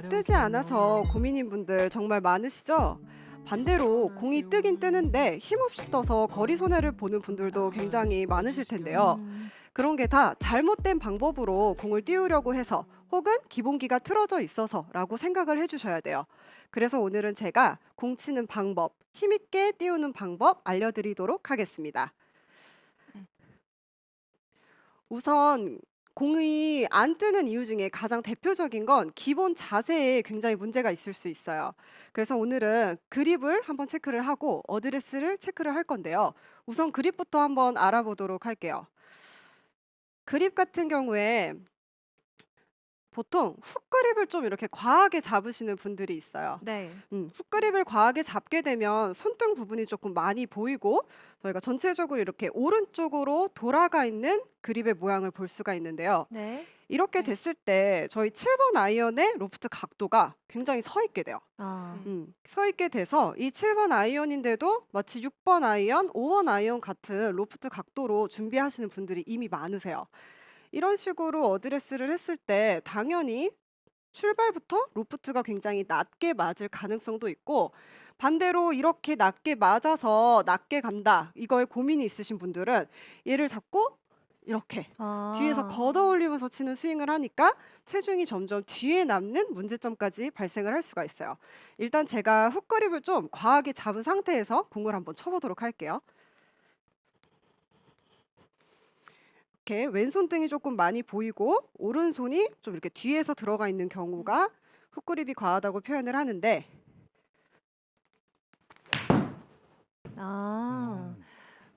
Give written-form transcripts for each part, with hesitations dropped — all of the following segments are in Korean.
공이 뜨지 않아서 고민인 분들 정말 많으시죠? 반대로 공이 뜨긴 뜨는데 힘없이 떠서 거리 손해를 보는 분들도 굉장히 많으실 텐데요. 음. 그런 게 다 잘못된 방법으로 공을 띄우려고 해서 혹은 기본기가 틀어져 있어서라고 생각을 해주셔야 돼요. 그래서 오늘은 제가 공 치는 방법, 힘있게 띄우는 방법 알려드리도록 하겠습니다. 음. 우선 공이 안 뜨는 이유 중에 가장 대표적인 건 기본 자세에 굉장히 문제가 있을 수 있어요. 그래서 오늘은 그립을 한번 체크를 하고 어드레스를 체크를 할 건데요. 우선 그립부터 한번 알아보도록 할게요. 그립 같은 경우에 보통 훅그립을 좀 이렇게 과하게 잡으시는 분들이 있어요. 네. 훅그립을 과하게 잡게 되면 손등 부분이 조금 많이 보이고 저희가 전체적으로 이렇게 오른쪽으로 돌아가 있는 그립의 모양을 볼 수가 있는데요. 네. 이렇게 네. 됐을 때 저희 7번 아이언의 로프트 각도가 굉장히 서 있게 돼요. 아. 서 있게 돼서 이 7번 아이언인데도 마치 6번 아이언, 5번 아이언 같은 로프트 각도로 준비하시는 분들이 이미 많으세요. 이런 식으로 어드레스를 했을 때 당연히 출발부터 로프트가 굉장히 낮게 맞을 가능성도 있고 반대로 이렇게 낮게 맞아서 낮게 간다. 이거에 고민이 있으신 분들은 얘를 잡고 이렇게 뒤에서 아. 걷어 올리면서 치는 스윙을 하니까 체중이 점점 뒤에 남는 문제점까지 발생을 할 수가 있어요. 일단 제가 훅그립을 좀 과하게 잡은 상태에서 공을 한번 쳐보도록 할게요. 이렇게 왼손등이 조금 많이 보이고 오른손이 좀 이렇게 뒤에서 들어가 있는 음. 경우가 훅그립이 과하다고 표현을 하는데 아. 음.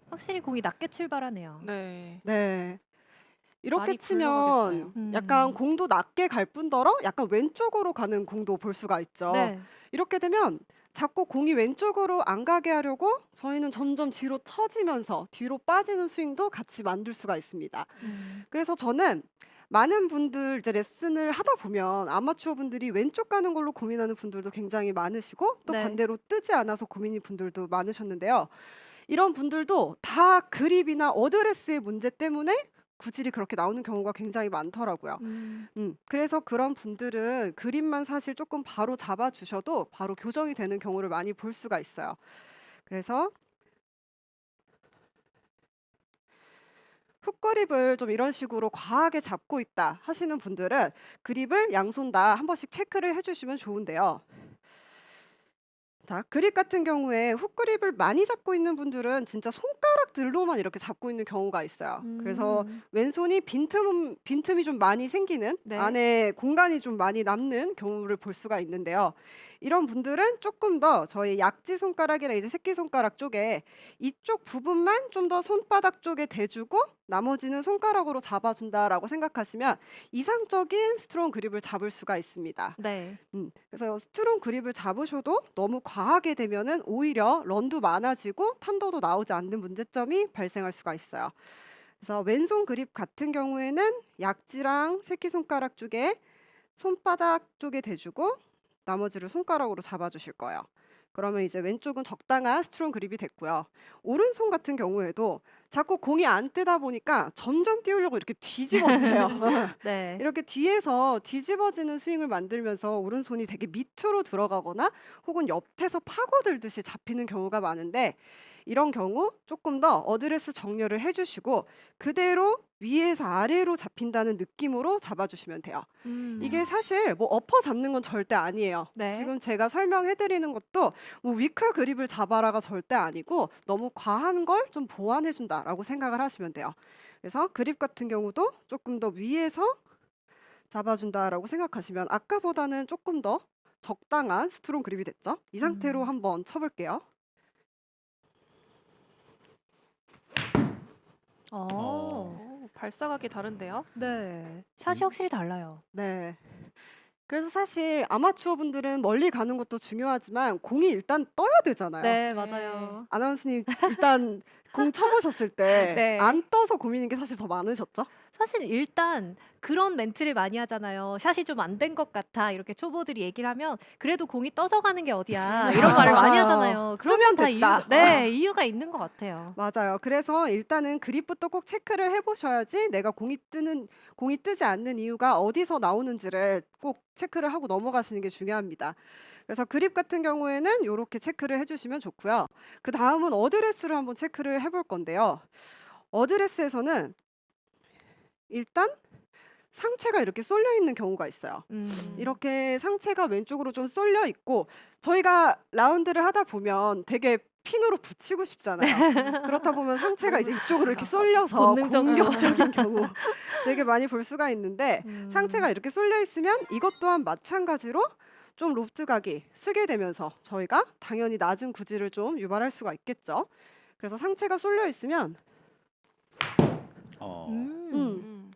확실히 공이 낮게 출발하네요. 네. 네. 이렇게 많이 치면 굴러가겠어요. 약간 음. 공도 낮게 갈 뿐더러 약간 왼쪽으로 가는 공도 볼 수가 있죠. 네. 이렇게 되면 자꾸 공이 왼쪽으로 안 가게 하려고 저희는 점점 뒤로 처지면서 뒤로 빠지는 스윙도 같이 만들 수가 있습니다. 음. 그래서 저는 많은 분들 이제 레슨을 하다 보면 아마추어 분들이 왼쪽 가는 걸로 고민하는 분들도 굉장히 많으시고 또 네. 반대로 뜨지 않아서 고민인 분들도 많으셨는데요. 이런 분들도 다 그립이나 어드레스의 문제 때문에 구질이 그렇게 나오는 경우가 굉장히 많더라고요. 음. 그래서 그런 분들은 그립만 사실 조금 바로 잡아 주셔도 바로 교정이 되는 경우를 많이 볼 수가 있어요. 그래서 훅그립을 좀 이런 식으로 과하게 잡고 있다 하시는 분들은 그립을 양손 다 한 번씩 체크를 해 주시면 좋은데요. 자, 그립 같은 경우에 훅그립을 많이 잡고 있는 분들은 진짜 손가락들로만 이렇게 잡고 있는 경우가 있어요. 그래서 음. 왼손이 빈틈이 좀 많이 생기는 네. 안에 공간이 좀 많이 남는 경우를 볼 수가 있는데요. 이런 분들은 조금 더 저희 약지 손가락이나 이제 새끼 손가락 쪽에 이쪽 부분만 좀 더 손바닥 쪽에 대주고 나머지는 손가락으로 잡아준다라고 생각하시면 이상적인 스트롱 그립을 잡을 수가 있습니다. 네. 그래서 스트롱 그립을 잡으셔도 너무 과하게 되면은 오히려 런도 많아지고 탄도도 나오지 않는 문제점이 발생할 수가 있어요. 그래서 왼손 그립 같은 경우에는 약지랑 새끼손가락 쪽에 손바닥 쪽에 대주고 나머지를 손가락으로 잡아주실 거예요. 그러면 이제 왼쪽은 적당한 스트롱 그립이 됐고요. 오른손 같은 경우에도 자꾸 공이 안 뜨다 보니까 점점 띄우려고 이렇게 뒤집어지세요. 네. 이렇게 뒤에서 뒤집어지는 스윙을 만들면서 오른손이 되게 밑으로 들어가거나 혹은 옆에서 파고들듯이 잡히는 경우가 많은데 이런 경우 조금 더 어드레스 정렬을 해 주시고 그대로 위에서 아래로 잡힌다는 느낌으로 잡아 주시면 돼요. 이게 음. 사실 뭐 엎어 잡는 건 절대 아니에요. 네. 지금 제가 설명해 드리는 것도 뭐 위크 그립을 잡아라가 절대 아니고 너무 과한 걸 좀 보완해 준다라고 생각을 하시면 돼요. 그래서 그립 같은 경우도 조금 더 위에서 잡아준다라고 생각하시면 아까보다는 조금 더 적당한 스트롱 그립이 됐죠. 이 상태로 음. 한번 쳐 볼게요. 어. 발사각이 다른데요? 네. 샷이 음. 확실히 달라요. 네. 그래서 사실 아마추어 분들은 멀리 가는 것도 중요하지만 공이 일단 떠야 되잖아요. 네, 네. 맞아요. 아나운서님 일단 공 쳐보셨을 때 네. 안 떠서 고민인 게 사실 더 많으셨죠? 사실 일단 그런 멘트를 많이 하잖아요. "샷이 좀 안 된 것 같아." 이렇게 초보들이 얘기를 하면 "그래도 공이 떠서 가는 게 어디야." 이런 아, 말을 많이 맞아요. 하잖아요. 그런 뜨면 건 다 됐다. 이유가 있는 것 같아요. 맞아요. 그래서 일단은 그립부터 꼭 체크를 해보셔야지 내가 공이 뜨지 않는 이유가 어디서 나오는지를 꼭 체크를 하고 넘어가시는 게 중요합니다. 그래서 그립 같은 경우에는 요렇게 체크를 해주시면 좋고요. 그 다음은 어드레스를 한번 체크를 해볼 건데요. 어드레스에서는 일단 상체가 이렇게 쏠려 있는 경우가 있어요. 이렇게 상체가 왼쪽으로 좀 쏠려 있고 저희가 라운드를 하다 보면 되게 핀으로 붙이고 싶잖아요. 그렇다 보면 상체가 이제 이쪽으로 이렇게 쏠려서 본능적으로. 공격적인 경우 되게 많이 볼 수가 있는데 상체가 이렇게 쏠려 있으면 이것 또한 마찬가지로 좀 로프트 각이 쓰게 되면서 저희가 당연히 낮은 구질을 좀 유발할 수가 있겠죠. 그래서 상체가 쏠려 있으면 어, 음. 음.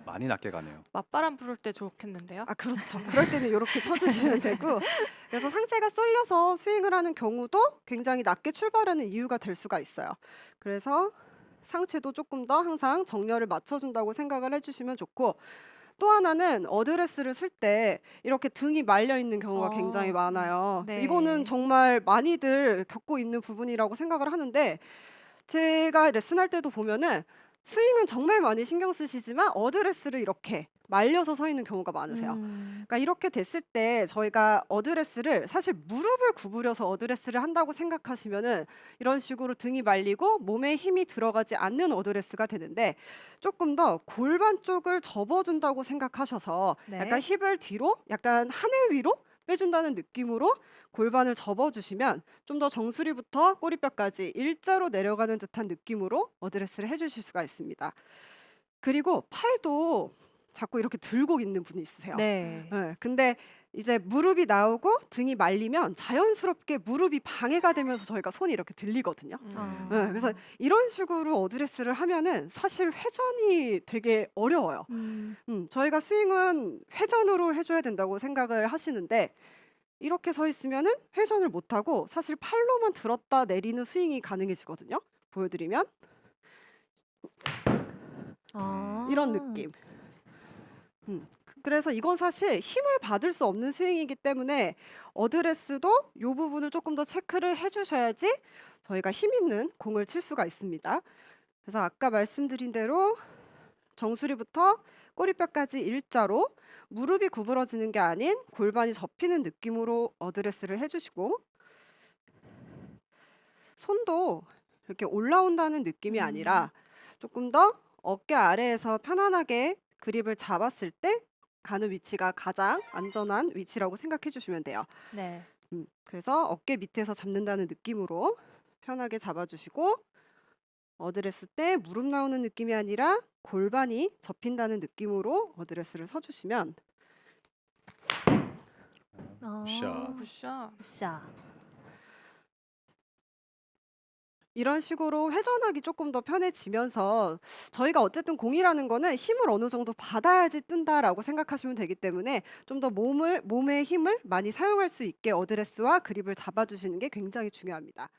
많이 낮게 가네요. 맞바람 부를 때 좋겠는데요? 아 그렇죠. 그럴 때는 요렇게 쳐 주시면 되고 그래서 상체가 쏠려서 스윙을 하는 경우도 굉장히 낮게 출발하는 이유가 될 수가 있어요. 그래서 상체도 조금 더 항상 정렬을 맞춰 준다고 생각을 해 주시면 좋고 또 하나는 어드레스를 쓸 때 이렇게 등이 말려 있는 경우가 굉장히 많아요. 네. 이거는 정말 많이들 겪고 있는 부분이라고 생각을 하는데 제가 레슨할 때도 보면은 스윙은 정말 많이 신경 쓰시지만 어드레스를 이렇게 말려서 서 있는 경우가 많으세요. 그러니까 이렇게 됐을 때 저희가 어드레스를 사실 무릎을 구부려서 어드레스를 한다고 생각하시면은 이런 식으로 등이 말리고 몸에 힘이 들어가지 않는 어드레스가 되는데 조금 더 골반 쪽을 접어준다고 생각하셔서 네. 약간 힙을 뒤로 약간 하늘 위로 빼준다는 느낌으로 골반을 접어주시면 좀 더 정수리부터 꼬리뼈까지 일자로 내려가는 듯한 느낌으로 어드레스를 해주실 수가 있습니다. 그리고 팔도 자꾸 이렇게 들고 있는 분이 있으세요. 네. 예, 근데 이제 무릎이 나오고 등이 말리면 자연스럽게 무릎이 방해가 되면서 저희가 손이 이렇게 들리거든요. 아. 예, 그래서 이런 식으로 어드레스를 하면은 사실 회전이 되게 어려워요. 저희가 스윙은 회전으로 해줘야 된다고 생각을 하시는데 이렇게 서 있으면은 회전을 못 하고 사실 팔로만 들었다 내리는 스윙이 가능해지거든요. 보여드리면 이런 아. 느낌. 그래서 이건 사실 힘을 받을 수 없는 스윙이기 때문에 어드레스도 이 부분을 조금 더 체크를 해주셔야지 저희가 힘 있는 공을 칠 수가 있습니다. 그래서 아까 말씀드린 대로 정수리부터 꼬리뼈까지 일자로 무릎이 구부러지는 게 아닌 골반이 접히는 느낌으로 어드레스를 해주시고 손도 이렇게 올라온다는 느낌이 아니라 조금 더 어깨 아래에서 편안하게 그립을 잡았을 때 가는 위치가 가장 안전한 위치라고 생각해 주시면 돼요. 네. 그래서 어깨 밑에서 잡는다는 느낌으로 편하게 잡아주시고 어드레스 때 무릎 나오는 느낌이 아니라 골반이 접힌다는 느낌으로 어드레스를 서주시면 굿샷. 굿샷. 굿샷. 이런 식으로 회전하기 조금 더 편해지면서 저희가 어쨌든 공이라는 거는 힘을 어느 정도 받아야지 뜬다라고 생각하시면 되기 때문에 좀 더 몸의 힘을 많이 사용할 수 있게 어드레스와 그립을 잡아주시는 게 굉장히 중요합니다.